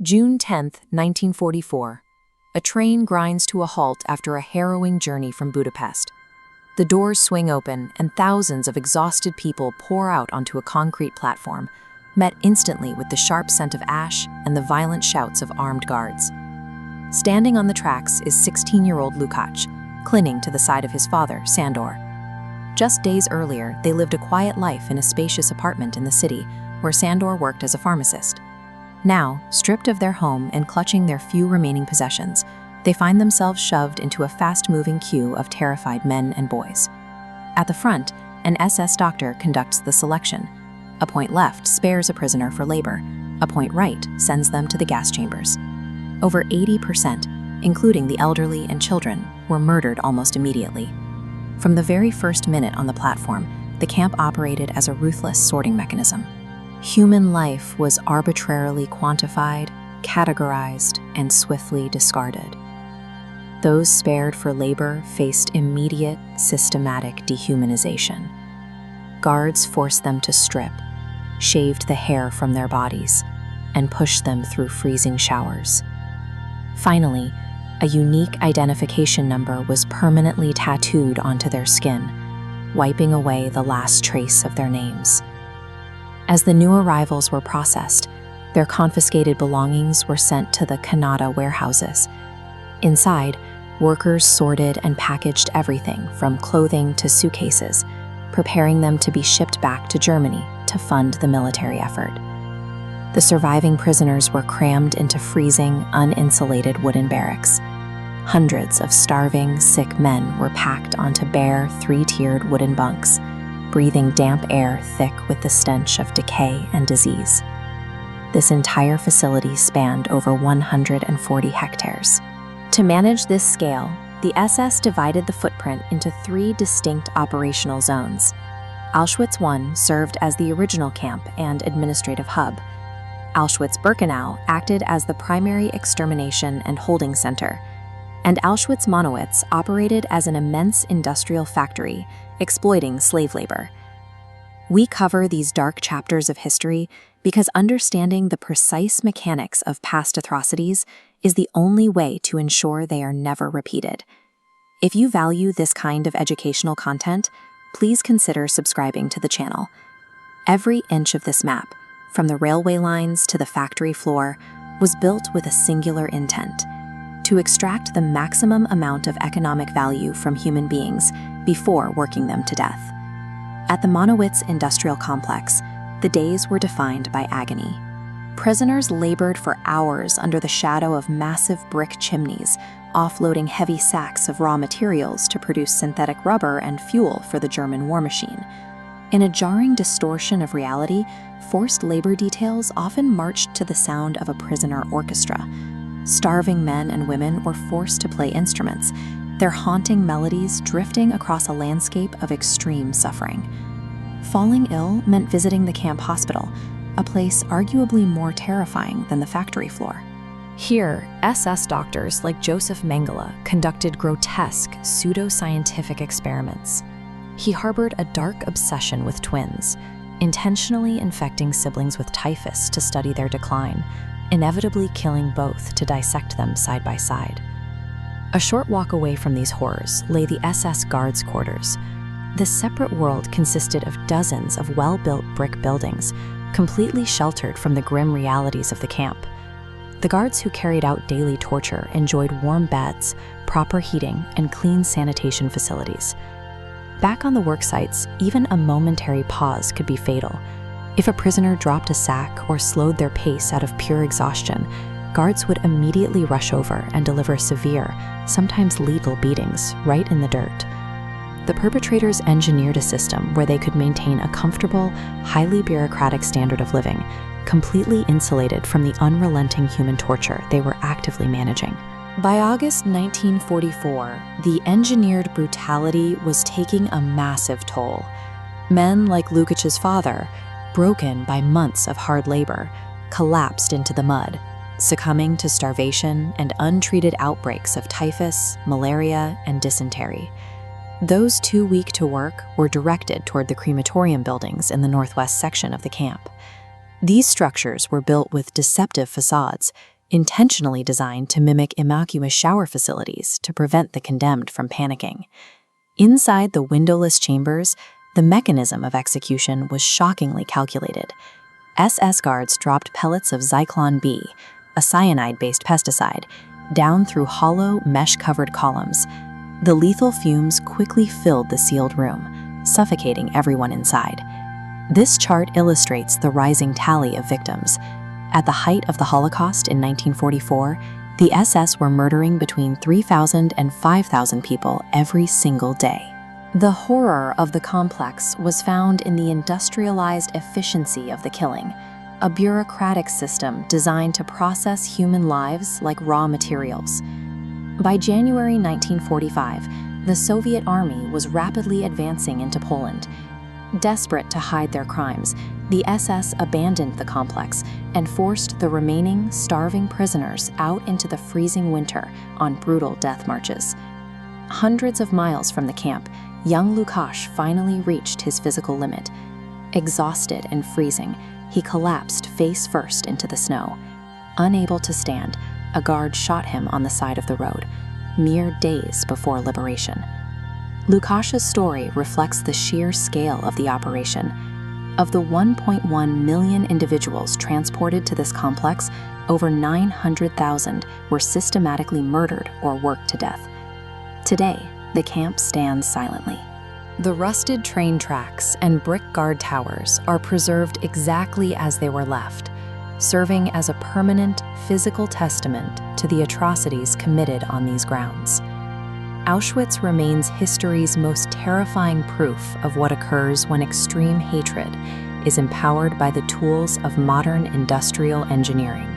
June 10, 1944. A train grinds to a halt after a harrowing journey from Budapest. The doors swing open and thousands of exhausted people pour out onto a concrete platform, met instantly with the sharp scent of ash and the violent shouts of armed guards. Standing on the tracks is 16-year-old Lukács, clinging to the side of his father, Sándor. Just days earlier, they lived a quiet life in a spacious apartment in the city, where Sándor worked as a pharmacist. Now, stripped of their home and clutching their few remaining possessions, they find themselves shoved into a fast-moving queue of terrified men and boys. At the front, an SS doctor conducts the selection. A point left spares a prisoner for labor. A point right sends them to the gas chambers. Over 80%, including the elderly and children, were murdered almost immediately. From the very first minute on the platform, the camp operated as a ruthless sorting mechanism. Human life was arbitrarily quantified, categorized, and swiftly discarded. Those spared for labor faced immediate, systematic dehumanization. Guards forced them to strip, shaved the hair from their bodies, and pushed them through freezing showers. Finally, a unique identification number was permanently tattooed onto their skin, wiping away the last trace of their names. As the new arrivals were processed, their confiscated belongings were sent to the Kanada warehouses. Inside, workers sorted and packaged everything from clothing to suitcases, preparing them to be shipped back to Germany to fund the military effort. The surviving prisoners were crammed into freezing, uninsulated wooden barracks. Hundreds of starving, sick men were packed onto bare, three-tiered wooden bunks, breathing damp air thick with the stench of decay and disease. This entire facility spanned over 140 hectares. To manage this scale, the SS divided the footprint into 3 distinct operational zones. Auschwitz I served as the original camp and administrative hub. Auschwitz-Birkenau acted as the primary extermination and holding center, and Auschwitz-Monowitz operated as an immense industrial factory, exploiting slave labor. We cover these dark chapters of history because understanding the precise mechanics of past atrocities is the only way to ensure they are never repeated. If you value this kind of educational content, please consider subscribing to the channel. Every inch of this map, from the railway lines to the factory floor, was built with a singular intent: to extract the maximum amount of economic value from human beings before working them to death. At the Monowitz Industrial Complex, the days were defined by agony. Prisoners labored for hours under the shadow of massive brick chimneys, offloading heavy sacks of raw materials to produce synthetic rubber and fuel for the German war machine. In a jarring distortion of reality, forced labor details often marched to the sound of a prisoner orchestra. Starving men and women were forced to play instruments, their haunting melodies drifting across a landscape of extreme suffering. Falling ill meant visiting the camp hospital, a place arguably more terrifying than the factory floor. Here, SS doctors like Joseph Mengele conducted grotesque, pseudo-scientific experiments. He harbored a dark obsession with twins, intentionally infecting siblings with typhus to study their decline, inevitably killing both to dissect them side by side. A short walk away from these horrors lay the SS guards' quarters. This separate world consisted of dozens of well-built brick buildings, completely sheltered from the grim realities of the camp. The guards who carried out daily torture enjoyed warm beds, proper heating, and clean sanitation facilities. Back on the work sites, even a momentary pause could be fatal. If a prisoner dropped a sack or slowed their pace out of pure exhaustion, guards would immediately rush over and deliver severe, sometimes lethal beatings right in the dirt. The perpetrators engineered a system where they could maintain a comfortable, highly bureaucratic standard of living, completely insulated from the unrelenting human torture they were actively managing. By August 1944, the engineered brutality was taking a massive toll. Men like Lukács's father, broken by months of hard labor, collapsed into the mud, succumbing to starvation and untreated outbreaks of typhus, malaria, and dysentery. Those too weak to work were directed toward the crematorium buildings in the northwest section of the camp. These structures were built with deceptive facades, intentionally designed to mimic innocuous shower facilities to prevent the condemned from panicking. Inside the windowless chambers, the mechanism of execution was shockingly calculated. SS guards dropped pellets of Zyklon B, a cyanide-based pesticide, down through hollow, mesh-covered columns. The lethal fumes quickly filled the sealed room, suffocating everyone inside. This chart illustrates the rising tally of victims. At the height of the Holocaust in 1944, the SS were murdering between 3,000 and 5,000 people every single day. The horror of the complex was found in the industrialized efficiency of the killing, a bureaucratic system designed to process human lives like raw materials. By January 1945, the Soviet army was rapidly advancing into Poland. Desperate to hide their crimes, the SS abandoned the complex and forced the remaining starving prisoners out into the freezing winter on brutal death marches. Hundreds of miles from the camp, young Lukasz finally reached his physical limit. Exhausted and freezing, he collapsed face first into the snow. Unable to stand, a guard shot him on the side of the road, mere days before liberation. Lukasz's story reflects the sheer scale of the operation. Of the 1.1 million individuals transported to this complex, over 900,000 were systematically murdered or worked to death. Today, the camp stands silently. The rusted train tracks and brick guard towers are preserved exactly as they were left, serving as a permanent physical testament to the atrocities committed on these grounds. Auschwitz remains history's most terrifying proof of what occurs when extreme hatred is empowered by the tools of modern industrial engineering.